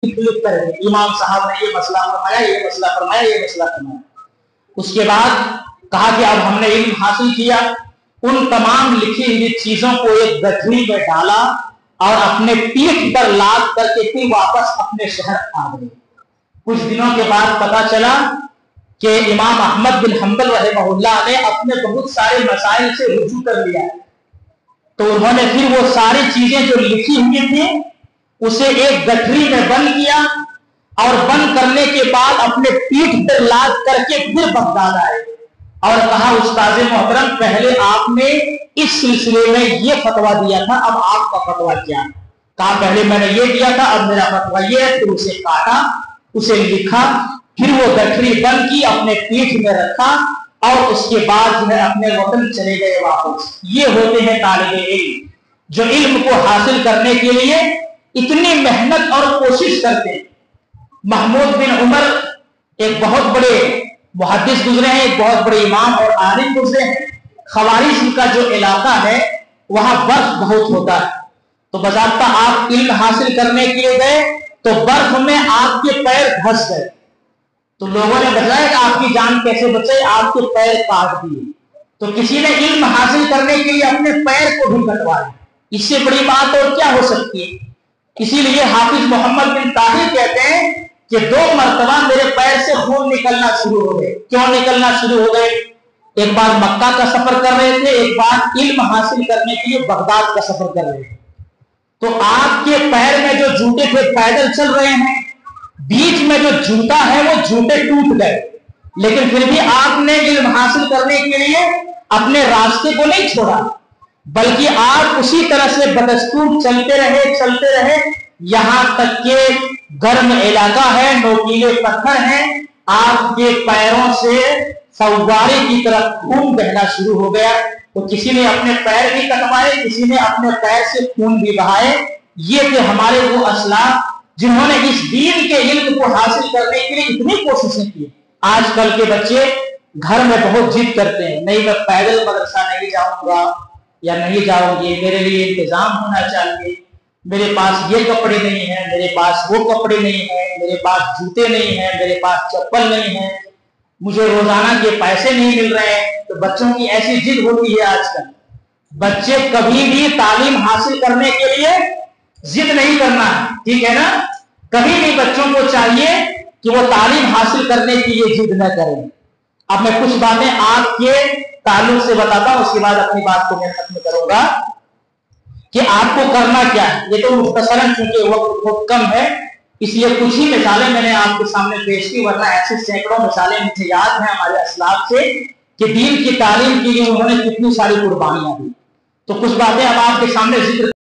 لکھ کر امام صاحب نے یہ مسئلہ فرمایا، یہ مسئلہ فرمایا، یہ مسئلہ فرمایا۔ اس کے بعد کہا کہ اب ہم نے علم حاصل کیا، ان تمام لکھی ہوئی چیزوں کو ایک گٹھری میں ڈالا اور اپنے پیٹھ پر لاد کر کے پھر واپس اپنے شہر آ گئے۔ کچھ دنوں کے بعد پتا چلا کہ امام احمد بن حنبل رحمہ اللہ نے اپنے بہت سارے مسائل سے رجوع کر لیا، تو انہوں نے پھر وہ ساری چیزیں جو لکھی ہوئی تھیں اسے ایک گٹھری میں بند کیا، اور بند کرنے کے بعد اپنے پیٹھ پر لاد کر کے پھر بغداد آئے اور کہا استاد محترم پہلے آپ نے اس سلسلے میں یہ فتویٰ دیا تھا، اب آپ کا فتویٰ کیا ہے؟ کہا پہلے میں نے یہ دیا تھا، اب میرا فتویٰ یہ ہے۔ پھر اسے کاٹا، اسے لکھا، پھر وہ گٹھری بند کی، اپنے پیٹھ میں رکھا اور اس کے بعد جو ہے اپنے وطن چلے گئے واپس۔ یہ ہوتے ہیں طالب علم جو علم کو حاصل کرنے کے لیے اتنی محنت اور کوشش کرتے ہیں۔ محمود بن عمر ایک بہت بڑے محدث گزرے ہیں، ایک بہت بڑے امام اور عالم گزرے ہیں۔ خوارزم کا جو علاقہ ہے وہاں برف بہت ہوتا ہے، تو باضابطہ آپ علم حاصل کرنے کے لیے گئے تو برف میں آپ کے پیر دھس گئے، تو لوگوں نے بتایا کہ آپ کی جان کیسے بچے، آپ کے پیر کاٹ دیے۔ تو کسی نے علم حاصل کرنے کے لیے اپنے پیر کو بھی کٹوایا، اس سے بڑی بات اور کیا ہو سکتی ہے؟ اسی لیے حافظ محمد بن طاہر کہتے ہیں کہ 2 مرتبہ میرے پیر سے خون نکلنا شروع ہو گئے۔ کیوں نکلنا شروع ہو گئے؟ ایک بار مکہ کا سفر کر رہے تھے، ایک بار علم حاصل کرنے کے لیے بغداد کا سفر کر رہے تھے، تو آپ کے پیر میں جو جوتے تھے پیدل چل رہے ہیں، بیچ میں جو جوتا ہے وہ جوتے ٹوٹ گئے، لیکن پھر بھی آپ نے علم حاصل کرنے کے لیے اپنے راستے کو نہیں چھوڑا، بلکہ آپ اسی طرح سے بدستور چلتے رہے یہاں تک کہ گرم علاقہ ہے، نوکیلے پتھر ہیں، آپ کے پیروں سے فوارے کی طرح خون بہنا شروع ہو گیا۔ تو کسی نے اپنے پیر بھی کٹوائے، کسی نے اپنے پیر سے خون بھی بہائے۔ یہ تھے ہمارے وہ اسلاف جنہوں نے اس دین کے علم کو حاصل کرنے کے لیے اتنی کوششیں کی۔ آج کل کے بچے گھر میں بہت ضد کرتے ہیں، نہیں میں پیدل مدرسہ نہیں جاؤں گا یا نہیں جاؤں گی، میرے لیے انتظام ہونا چاہیے، میرے پاس یہ کپڑے نہیں ہیں، میرے پاس وہ کپڑے نہیں ہیں، میرے پاس جوتے نہیں ہیں، میرے پاس چپل نہیں ہے، مجھے روزانہ کے پیسے نہیں مل رہے ہیں۔ تو بچوں کی ایسی ضد ہوتی ہے آج کل۔ بچے کبھی بھی تعلیم حاصل کرنے کے لیے ضد نہیں کرنا ہے، ٹھیک ہے نا؟ کبھی بھی بچوں کو چاہیے کہ وہ تعلیم حاصل کرنے کے لیے ضد نہ کریں۔ اب میں کچھ باتیں آپ کے تعلق سے بتاتا ہوں، اس کے بعد اپنی بات کو میں ختم کروں گا کہ آپ کو کرنا کیا ہے۔ یہ تو مختصراً چونکہ وقت بہت کم ہے اس لیے کچھ ہی مثالیں میں نے آپ کے سامنے پیش کی، ورنہ ایسے سینکڑوں مثالیں مجھے یاد ہیں ہمارے اسلاف سے کہ دین کی تعلیم کے لیے انہوں نے کتنی ساری قربانیاں دی۔ تو کچھ باتیں اب آپ کے سامنے ذکر